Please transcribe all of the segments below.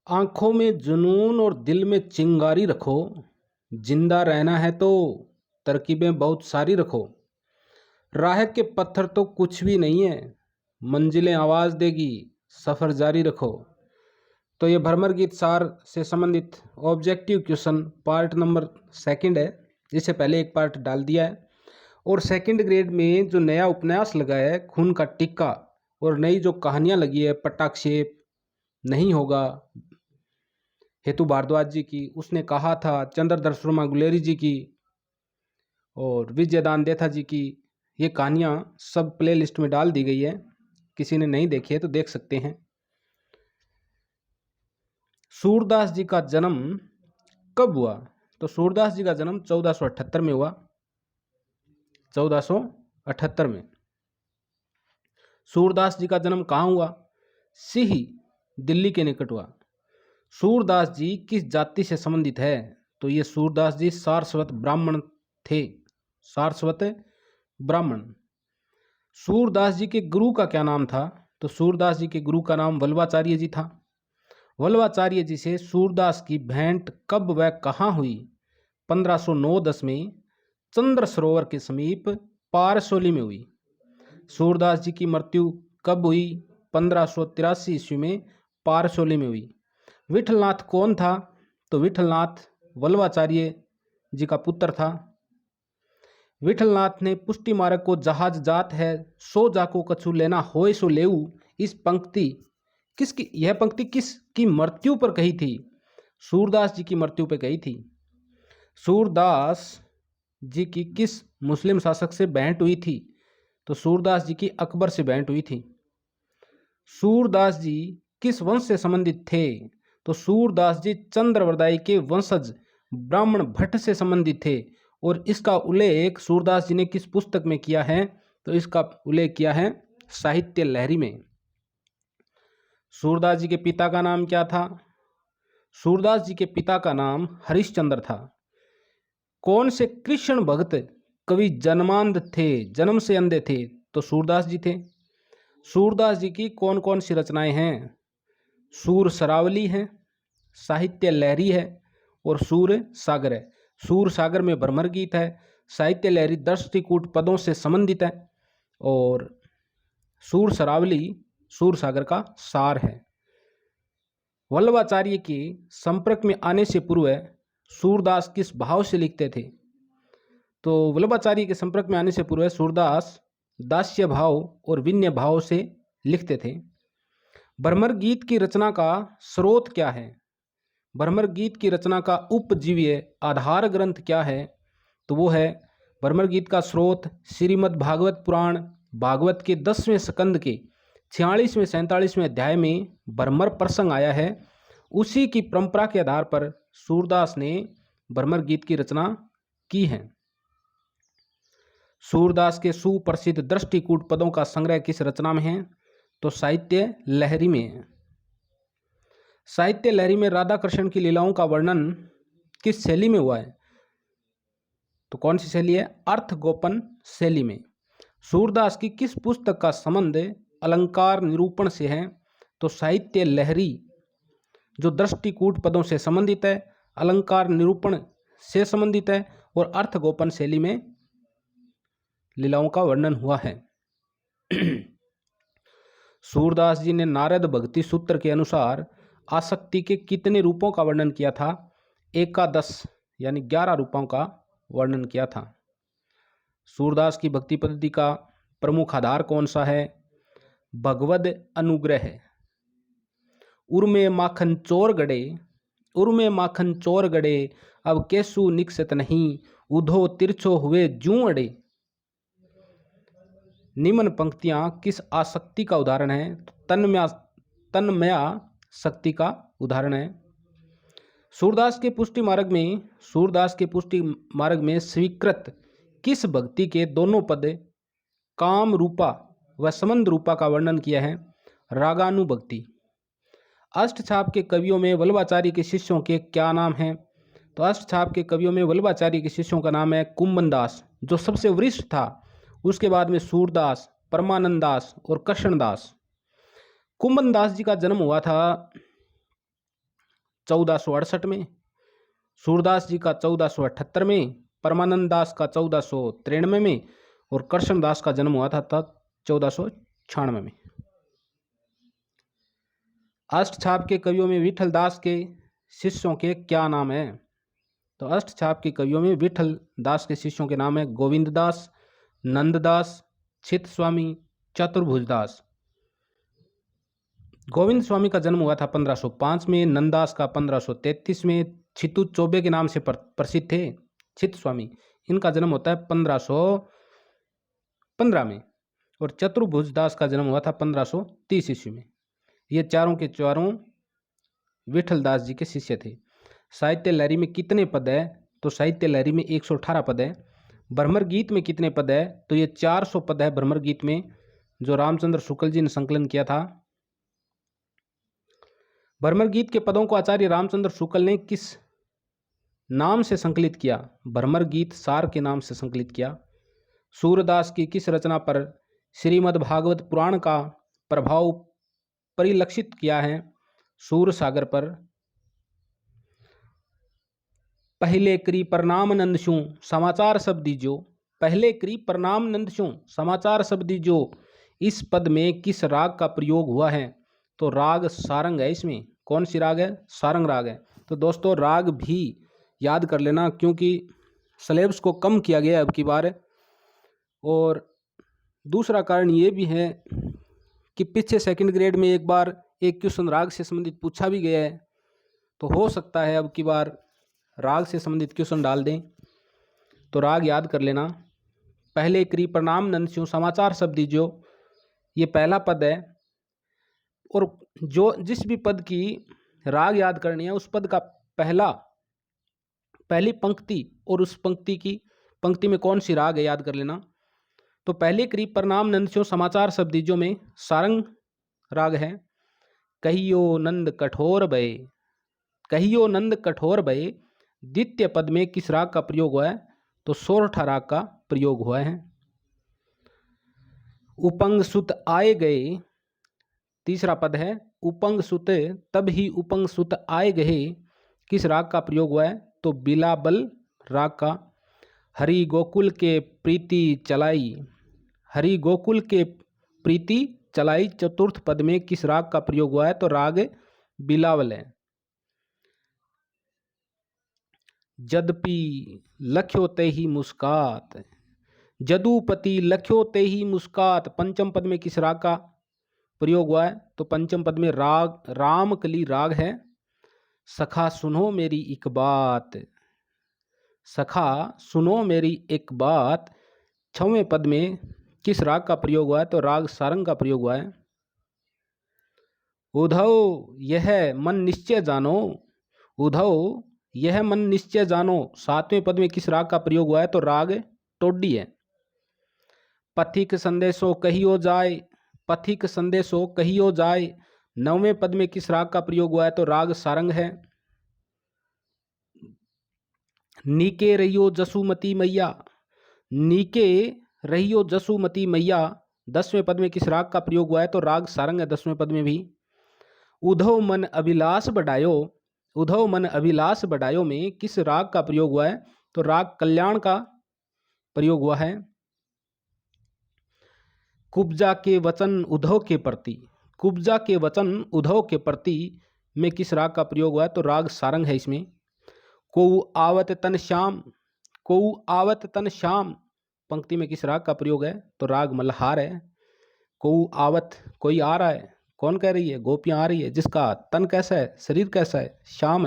आंखों में जुनून और दिल में चिंगारी रखो। जिंदा रहना है तो तरकीबें बहुत सारी रखो। राह के पत्थर तो कुछ भी नहीं है, मंजिलें आवाज देगी, सफर जारी रखो। तो ये भ्रमर गीत सार से संबंधित objective question part number second है। इससे पहले एक पार्ट डाल दिया है। और सेकंड ग्रेड में जो नया उपन्यास लगा है खून का टिक्का, और नई जो कहानियां लगी है पट्टाक्षेप नहीं होगा हेतु भारद्वाज जी की, उसने कहा था, चंद्रधर शर्मा गुलेरी जी की और विजयदान देथा जी की, ये कहानियाँ सब प्ले लिस्ट में डाल दी गई है। किसी ने नहीं देखी है तो देख सकते हैं। सूरदास जी का जन्म कब हुआ? तो सूरदास जी का जन्म 1478 में हुआ। 1478 में। सूरदास जी का जन्म कहाँ हुआ? सिही, दिल्ली के निकट हुआ। सूरदास जी किस जाति से संबंधित है? तो ये सूरदास जी सारस्वत ब्राह्मण थे। सारस्वत ब्राह्मण। सूरदास जी के गुरु का क्या नाम था? तो सूरदास जी के गुरु का नाम वल्लभाचार्य जी था। वल्लभाचार्य जी से सूरदास की भेंट कब व कहाँ हुई? 1509-10 में चंद्र सरोवर के समीप पारसोली में हुई। सूरदास जी की मृत्यु कब हुई? 1583 ईस्वी में पारसोली में हुई। विठलनाथ कौन था? तो विठलनाथ वल्लभाचार्य जी का पुत्र था। विठलनाथ ने पुष्टि मार्ग को जहाज जात है, सो जाको कछु लेना होए सो लेऊ, इस पंक्ति किसकी, यह पंक्ति किसकी मृत्यु पर कही थी? सूरदास जी की मृत्यु पर कही थी। सूरदास जी की किस मुस्लिम शासक से भेंट हुई थी? तो सूरदास जी की अकबर से भेंट हुई थी। सूरदास जी किस वंश से संबंधित थे? तो सूरदास जी चंद्रवरदाई के वंशज ब्राह्मण भट्ट से संबंधित थे। और इसका उल्लेख सूरदास जी ने किस पुस्तक में किया है? तो इसका उल्लेख किया है साहित्य लहरी में। सूरदास जी के पिता का नाम क्या था? सूरदास जी के पिता का नाम हरिश्चंद्र था। कौन से कृष्ण भक्त कवि जन्मांध थे, जन्म से अंधे थे? तो सूरदास जी थे। सूरदास जी की कौन कौन सी रचनाएं हैं? सूर सरावली है, साहित्य लहरी है और सूर सागर है। सूर सागर में भ्रमर गीत है, साहित्य लहरी दृष्टिकूट पदों से संबंधित है और सूर सरावली सूर सागर का सार है। वल्लभाचार्य के संपर्क में आने से पूर्व सूरदास किस भाव से लिखते थे? तो वल्लभाचार्य के संपर्क में आने से पूर्व सूरदास दास्य भाव और विनय भाव से लिखते थे। भ्रमर गीत की रचना का स्रोत क्या है? भ्रमर गीत की रचना का उपजीव्य आधार ग्रंथ क्या है? तो वो है भ्रमर गीत का स्रोत श्रीमद् भागवत पुराण, भागवत के 10वें स्कंद के 46वें 47वें अध्याय में भ्रमर प्रसंग आया है। उसी की परंपरा के आधार पर सूरदास ने भ्रमर गीत की रचना की है। सूरदास के सुप्रसिद्ध दृष्टिकूट पदों का संग्रह किस रचना में है? तो साहित्य लहरी में है। साहित्य लहरी में राधा कृष्ण की लीलाओं का वर्णन किस शैली में हुआ है? तो कौन सी शैली है? अर्थ गोपन शैली में। सूरदास की किस पुस्तक का संबंध अलंकार निरूपण से है? तो साहित्य लहरी जो दृष्टिकूट पदों से संबंधित है, अलंकार निरूपण से संबंधित है और अर्थ गोपन शैली में लीलाओं का वर्णन हुआ है। सूरदास जी ने नारद भक्ति सूत्र के अनुसार आसक्ति के कितने रूपों का वर्णन किया था? एकादश यानी 11 रूपों का वर्णन किया था। सूरदास की भक्ति पद्धति का प्रमुख आधार कौन सा है? भगवद अनुग्रह है। उर्मे माखन चोर गड़े, उर्मे माखन चोर गड़े, अब केसु निकसत नहीं, उधो तिरछो हुए जूं अड़े। निम्न पंक्तियां किस आसक्ति का उदाहरण है? तन्मया शक्ति का उदाहरण है। सूरदास के पुष्टि मार्ग में स्वीकृत किस भक्ति के दोनों पद काम रूपा व संबंध रूपा का वर्णन किया है? रागानुभक्ति। अष्टछाप के कवियों में वल्लभाचार्य के शिष्यों के क्या नाम हैं? तो अष्टछाप के कवियों में वल्लभाचार्य के शिष्यों का नाम है कुंभनदास, जो सबसे वरिष्ठ था। उसके बाद में सूरदास, परमानंद दास और कृष्णदास। कुंभनदास जी का जन्म हुआ था 1468 में, सूरदास जी का 1478 में, परमानंद दास का 1493 में और कृष्ण दास का जन्म हुआ था 1496 में। अष्टछाप के कवियों में विठल दास के शिष्यों के क्या नाम हैं? तो अष्टछाप के कवियों में विठल दास के शिष्यों के नाम है गोविंद दास, नंददास, चित स्वामी, चतुर्भुज दास। गोविंद स्वामी का जन्म हुआ था 1505 में, नंददास का 1533 में, चितू चौबे के नाम से प्रसिद्ध थे चित स्वामी, इनका जन्म होता है 1515 में, और चतुर्भुज दास का जन्म हुआ था 1530 ईस्वी में। ये चारों के चारों विठल दास जी के शिष्य थे। साहित्य लहरी में कितने पद है? तो साहित्य लहरी में 118 पद है। भ्रमर गीत में कितने पद है? तो ये 400 पद है भ्रमर गीत में, जो रामचंद्र शुक्ल जी ने संकलन किया था। भ्रमर गीत के पदों को आचार्य रामचंद्र शुक्ल ने किस नाम से संकलित किया? भ्रमर गीत सार के नाम से संकलित किया। सूरदास की किस रचना पर श्रीमद् भागवत पुराण का प्रभाव परिलक्षित किया है? सूर सागर पर। पहले करी प्रणाम नंदशु समाचार सब दीजो, पहले करी प्रणाम नंदशु समाचार सब दीजो, इस पद में किस राग का प्रयोग हुआ है? तो राग सारंग है। इसमें कौन सी राग है? सारंग राग है। तो दोस्तों राग भी याद कर लेना, क्योंकि सिलेबस को कम किया गया अब की बार। और दूसरा कारण ये भी है कि पीछे सेकंड ग्रेड में एक बार एक क्वेश्चन राग से संबंधित पूछा भी गया है, तो हो सकता है अब की बार राग से संबंधित क्वेश्चन डाल दें। तो राग याद कर लेना। पहले करी प्रणाम नंदस्यु समाचार सब दीजो, ये पहला पद है। और जो जिस भी पद की राग याद करनी है, उस पद का पहली पंक्ति और उस पंक्ति में कौन सी राग है याद कर लेना। तो पहले करी प्रणाम नंदस्यु समाचार सब दीजो में सारंग राग है। कहियो नंद कठोर भय, कहियो नंद कठोर भय, द्वितीय पद में किस राग का प्रयोग हुआ है? तो सोरठा राग का प्रयोग हुआ है। उपंग सुत आए गए, तीसरा पद है। उपंग सुत तब ही उपंग सुत आए गए, किस राग का प्रयोग हुआ है? तो बिलाबल राग का। हरि गोकुल के प्रीति चलाई, हरि गोकुल के प्रीति चलाई, चतुर्थ पद में किस राग का प्रयोग हुआ है? तो राग बिलावल है। जदपि लख्यो ते ही मुस्कात, जदुपति लख्यो ते ही मुस्कात, पंचम पद में किस राग का प्रयोग हुआ है? तो पंचम पद में राग रामकली राग है। सखा सुनो मेरी एक बात, सखा सुनो मेरी एक बात, छवें पद में किस राग का प्रयोग हुआ है? तो राग सारंग का प्रयोग हुआ है। उधव यह मन निश्चय जानो, उधव यह मन निश्चय जानो, सातवें पद में किस राग का प्रयोग हुआ है? तो राग टोडी है। पथिक संदेशो कहियो जाए, पथिक संदेशो कहियो जाए, नौवें पद में किस राग का प्रयोग हुआ है? तो राग सारंग है। नीके रहियो जसुमती मैया, नीके रहियो जसुमती मैया, 10वें पद में किस राग का प्रयोग हुआ है? तो राग सारंग है 10वें पद में भी। उधव मन अभिलाष बढ़ायो, उधव मन अभिलाष बढ़ायो में किस राग का प्रयोग हुआ है? तो राग कल्याण का प्रयोग हुआ है। कुब्जा के वचन उद्धव के प्रति, कुब्जा के वचन उद्धव के प्रति में किस राग का प्रयोग हुआ है? तो राग सारंग है इसमें। कोउ आवत तन श्याम, कोउ आवत तन श्याम, पंक्ति में किस राग का प्रयोग है? तो राग मल्हार है। कोउ आवत, कोई आ रहा है, कौन कह रही है? गोपियां आ रही है, जिसका तन कैसा है, शरीर कैसा है? श्याम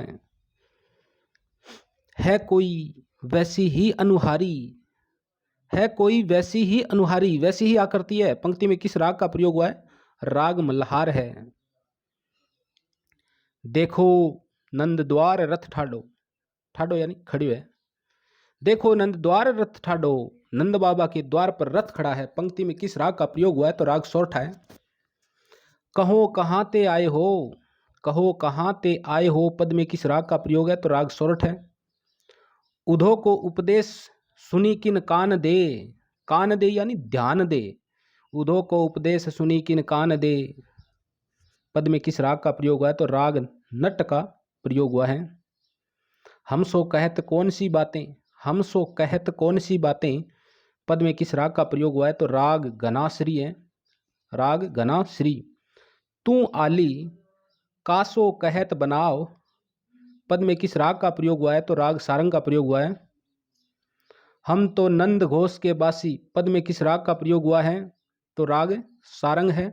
है कोई वैसी ही अनुहारी, है कोई वैसी ही अनुहारी, वैसी ही आकृति है, पंक्ति में किस राग का प्रयोग हुआ है? राग मल्हार है। देखो नंद द्वार रथ ठाडो, ठाडो यानी खड़ी है। देखो नंद द्वार रथ ठाडो, नंद बाबा के द्वार पर रथ खड़ा है, पंक्ति में किस राग का प्रयोग हुआ है? तो राग सोरठा है। कहो कहाँ ते आए हो, कहो कहाँ ते आए हो, पद में किस राग का प्रयोग है? तो राग सोरठ है। उधो को उपदेश सुनी किन कान दे, कान दे यानी ध्यान दे, उधो को उपदेश सुनी किन कान दे, पद में किस राग का प्रयोग हुआ है? तो राग नट का प्रयोग हुआ है। हम सो कहत कौन सी बातें, हम सो कहत कौन सी बातें पद में किस राग का प्रयोग हुआ है? तो राग घनाश्री है, राग घनाश्री। तू आली कासो कहत बनाओ पद में किस राग का प्रयोग हुआ है? तो राग सारंग का प्रयोग हुआ है। हम तो नंद घोष के बासी पद में किस राग का प्रयोग हुआ है? तो राग सारंग है।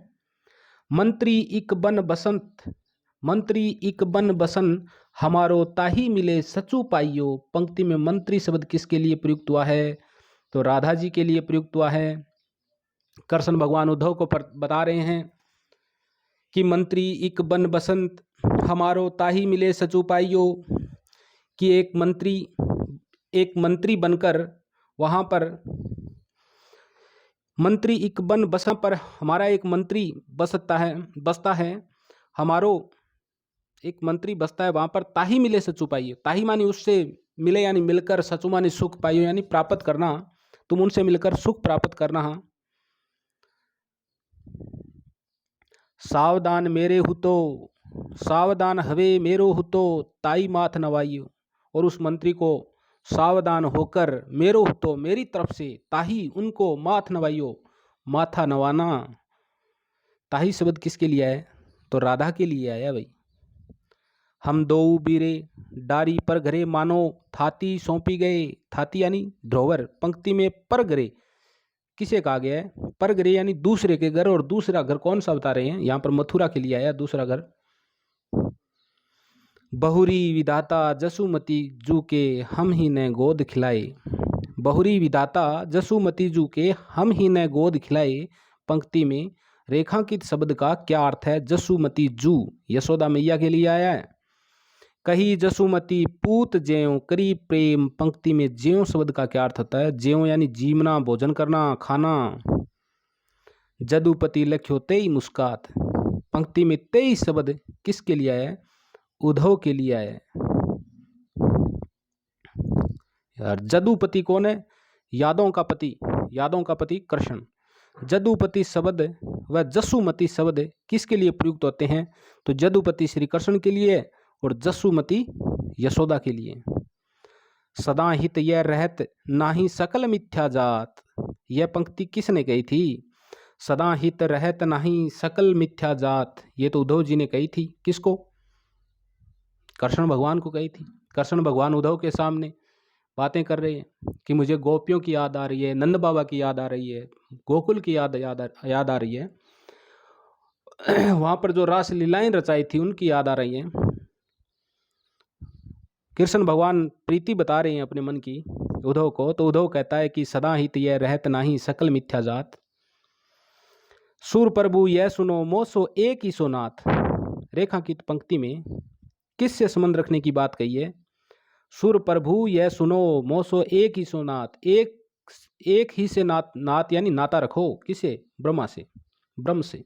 मंत्री इक बन बसंत, मंत्री इक बन बसन हमारो ताही मिले सचू पाइयो पंक्ति में मंत्री शब्द किसके लिए प्रयुक्त हुआ है? तो राधा जी के लिए प्रयुक्त हुआ है। कृष्ण भगवान उद्धव को बता रहे हैं कि मंत्री इक बन बसंत हमारो ताही मिले सचू पाइयो, कि एक मंत्री बनकर वहाँ पर मंत्री इक बन बसा पर हमारा एक मंत्री बसता है हमारो एक मंत्री बसता है वहाँ पर, ताही मिले सचू पाइयो। ताही मानी उससे मिले यानी मिलकर, सचू मानी सुख, पाइयो यानी प्राप्त करना, तुम उनसे मिलकर सुख प्राप्त करना। सावधान मेरे हुतो, सावधान हवे मेरो हुतो ताई माथ नवाइयो। और उस मंत्री को सावधान होकर मेरो हुतो मेरी तरफ से, ताही उनको माथ नवाइयो माथा नवाना। ताही शब्द किसके लिए है? तो राधा के लिए आया भाई। हम दो बीरे डारी पर घरे मानो थाती सौंपी गए, थाती यानी ध्रोवर, पंक्ति में पर घरे किसे कहा गया है? पर घरे यानी दूसरे के घर, और दूसरा घर कौन सा बता रहे हैं? यहाँ पर मथुरा के लिए आया दूसरा घर। बहुरी विधाता जसुमती जू के हम ही ने गोद खिलाए, बहुरी विधाता जसुमती जू के हम ही ने गोद खिलाए पंक्ति में रेखांकित शब्द का क्या अर्थ है? जसुमती जू यशोदा मैया के लिए आया है। कही जसुमती पूत ज्यों करी प्रेम पंक्ति में ज्यों शब्द का क्या अर्थ होता है? ज्यों यानी जीवना, भोजन करना, खाना। जदुपति लख्यो तेई मुस्कात पंक्ति में तेई शब्द किसके लिए आया है? उद्धव के लिए आया है। यार जदुपति कौन है? यादों का पति, यादों का पति कृष्ण। जदुपति शब्द व जसुमती शब्द किसके लिए प्रयुक्त होते हैं? तो जदुपति श्री कृष्ण के लिए और जसुमती यशोदा के लिए। सदा हित यह रहत नाही सकल मिथ्या जात, यह पंक्ति किसने कही थी? सदा हित रहत नाही सकल मिथ्या जात, ये तो उद्धव जी ने कही थी। किसको? कृष्ण भगवान को कही थी। कृष्ण भगवान उद्धव के सामने बातें कर रहे हैं कि मुझे गोपियों की याद आ रही है, नंद बाबा की याद आ रही है, गोकुल की याद आ रही है, वहां पर जो रास लीलाएं रचाई थी उनकी याद आ रही है। कृष्ण भगवान प्रीति बता रहे हैं अपने मन की उद्धव को, तो उद्धव कहता है कि सदा हित यह रहत नाही सकल मिथ्या जात। सूर प्रभु यह सुनो मोसो एक ही सोनाथ, रेखांकित पंक्ति में किससे संबंध रखने की बात कही है? सुर प्रभु यह सुनो मोसो एक ही सोनाथ, एक ही से नात यानी नाता रखो। किसे? ब्रह्मा से, ब्रह्म से।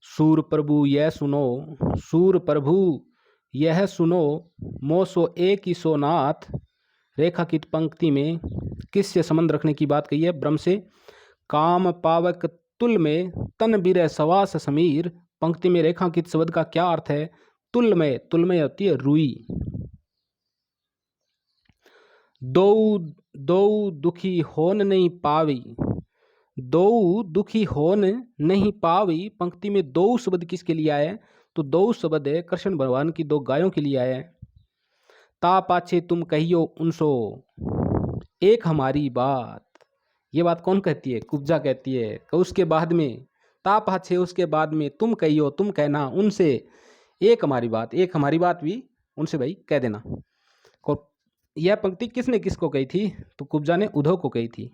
सूर प्रभु यह सुनो, सूर प्रभु यह सुनो मोसो एक ही सोनाथ, रेखांकित पंक्ति में किससे संबंध रखने की बात कही है? ब्रह्म से। काम पावक तुल में तन बिरह सवास समीर पंक्ति में रेखांकित शब्द का क्या अर्थ है? तुल में, तुल में होती है रुई। दो दो दुखी होन नहीं पावी, दो दुखी होन नहीं पावी पंक्ति में दो शब्द किसके लिए आया है? तो दो शब्द है कृष्ण भगवान की दो गायों के लिए आया है। ता पाछे तुम कहियो उनसो एक हमारी बात, ये बात कौन कहती है? कुब्जा कहती है। उसके बाद में ता पाछे, उसके बाद में तुम कहियो, तुम कहना उनसे एक हमारी बात, एक हमारी बात भी उनसे भाई कह देना। यह पंक्ति किसने किसको कही थी? तो कुब्जा ने उद्धव को कही थी।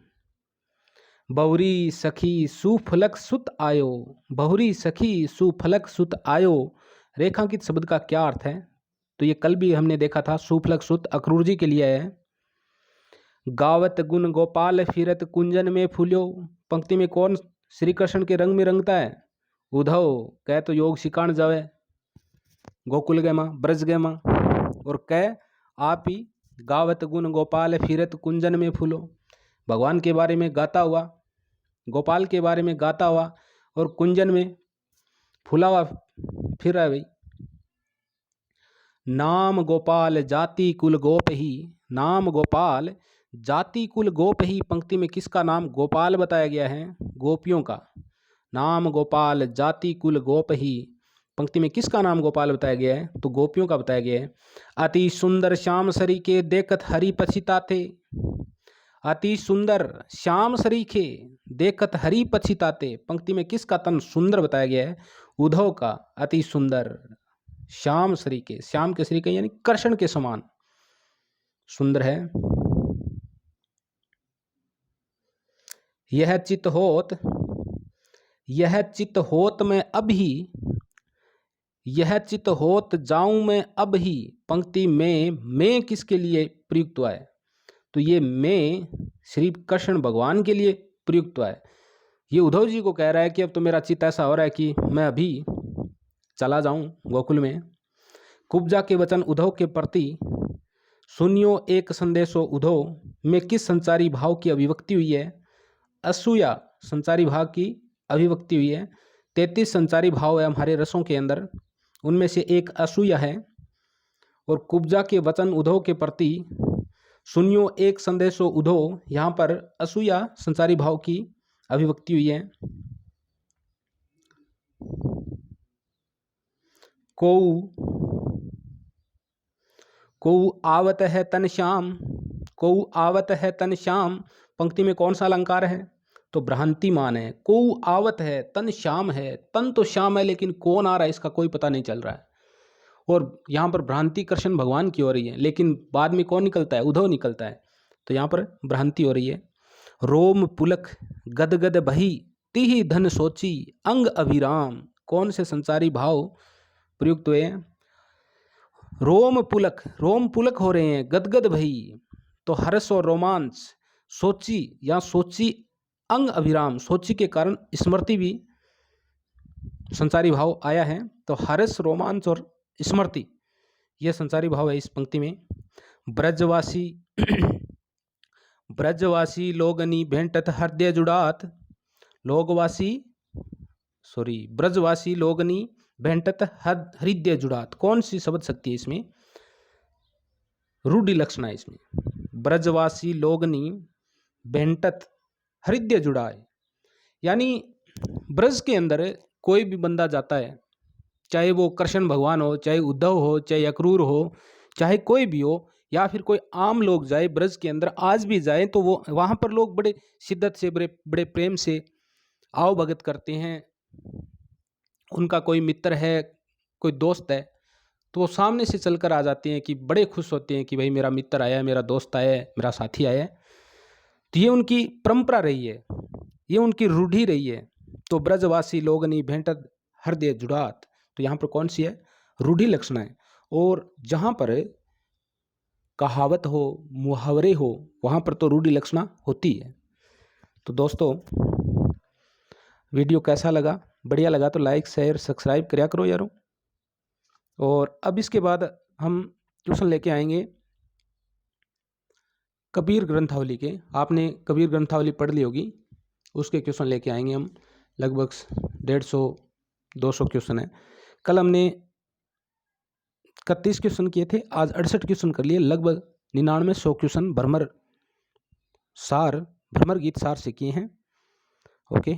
बहुरी सखी सुफलक सुत आयो, बहुरी सखी सुफलक सुत आयो रेखांकित शब्द का क्या अर्थ है? तो ये कल भी हमने देखा था। सुफलक सुत अक्रूर जी के लिए है। गावत गुण गोपाल फिरत कुंजन में फूल्यो पंक्ति में कौन श्री कृष्ण के रंग में रंगता है? उद्धव। कह तो योग सिकाण जावे गोकुल गए माँ, ब्रज गए माँ, और कह आप ही गावत गुण गोपाल फिरत कुंजन में फूलो, भगवान के बारे में गाता हुआ, गोपाल के बारे में गाता हुआ और कुंजन में फूला हुआ फिर रहा है भाई। नाम गोपाल जाति कुल गोप ही, नाम गोपाल जाति कुल गोप ही, पंक्ति में किसका नाम गोपाल बताया गया है? गोपियों का। नाम गोपाल जाति कुल गोप ही, पंक्ति में किसका नाम गोपाल बताया गया है? तो गोपियों का बताया गया है। अति सुंदर श्याम सरीखे देखत हरि पछिताते, अति सुंदर श्याम सरीखे देखत हरि पछिताते, पंक्ति में किसका तन सुंदर बताया गया है? उद्धव का। अति सुंदर श्याम सरीखे, श्याम के सरीखे यानी कृष्ण के समान सुंदर है। यह चित होत मैं अभी, यह चित होत जाऊं मैं अब ही, पंक्ति में मैं किसके लिए प्रयुक्त हुआ है? तो ये मैं श्री कृष्ण भगवान के लिए प्रयुक्त हुआ है। ये उद्धव जी को कह रहा है कि अब तो मेरा चित्त ऐसा हो रहा है कि मैं अभी चला जाऊं गोकुल में। कुब्जा के वचन उद्धव के प्रति सुनियो एक संदेशो उद्धव में किस संचारी भाव की अभिव्यक्ति हुई है? असूया संचारी भाव की अभिव्यक्ति हुई है। 33 संचारी भाव है हमारे रसों के अंदर, उनमें से एक असूया है। और कुब्जा के वचन उद्धव के प्रति सुनियो एक संदेशो उद्धव, यहाँ पर असूया संचारी भाव की अभिव्यक्ति हुई है। को आवत है तन श्याम, को आवत है तन श्याम, पंक्ति में कौन सा अलंकार है? तो भ्रांतिमान है। को आवत है तन श्याम है, तन तो श्याम है लेकिन कौन आ रहा है इसका कोई पता नहीं चल रहा है। और यहाँ पर भ्रांति कृष्ण भगवान की हो रही है, लेकिन बाद में कौन निकलता है? उद्धव निकलता है। तो यहाँ पर भ्रांति हो रही है। रोम पुलक गदगद बही तिहि धन सोची अंग अभिराम, कौन से संचारी भाव प्रयुक्त हुए हैं? रोम पुलक हो रहे हैं, गदगद भई तो हर्ष और रोमांच, सोची या सोची अंग अभिराम, सोची के कारण स्मृति भी संचारी भाव आया है। तो हर्ष रोमांच और स्मृति यह संचारी भाव है इस पंक्ति में। ब्रजवासी लोगनी भेंटत हृदय जुड़ात, ब्रजवासी लोगनी भेंटत हृदय जुड़ात, कौन सी शब्द शक्ति है इसमें? रूढ़ि लक्षण है इसमें। ब्रजवासी लोगनी भेंटत हृदय जुड़ाए, यानी ब्रज के अंदर कोई भी बंदा जाता है, चाहे वो कृष्ण भगवान हो, चाहे उद्धव हो, चाहे अक्रूर हो, चाहे कोई भी हो, या फिर कोई आम लोग जाए ब्रज के अंदर, आज भी जाए तो वो वहाँ पर लोग बड़े शिद्दत से, बड़े प्रेम से आओ भगत करते हैं। उनका कोई मित्र है, कोई दोस्त है, तो वो सामने से चलकर आ जाते हैं कि बड़े खुश होते हैं कि भाई मेरा मित्र आया, मेरा दोस्त आया, मेरा साथी आया। तो ये उनकी परंपरा रही है, ये उनकी रूढ़ी रही है। तो ब्रजवासी लोगनी भेंटत हृदय जुड़ात, तो यहाँ पर कौन सी है? रूढ़ि लक्षण है। और जहाँ पर कहावत हो, मुहावरे हो, वहाँ पर तो रूढ़ि लक्षणा होती है। तो दोस्तों वीडियो कैसा लगा? बढ़िया लगा तो लाइक शेयर सब्सक्राइब करा करो यारों। और अब इसके बाद हम ट्यूशन लेके आएंगे कबीर ग्रंथावली के। आपने कबीर ग्रंथावली पढ़ ली होगी, उसके क्वेश्चन लेके आएंगे हम। लगभग 150-200 क्वेश्चन है। कल हमने 31 क्वेश्चन किए थे, आज 68 क्वेश्चन कर लिए। लगभग 99-100 क्वेश्चन भ्रमर गीत सार से किए हैं। ओके।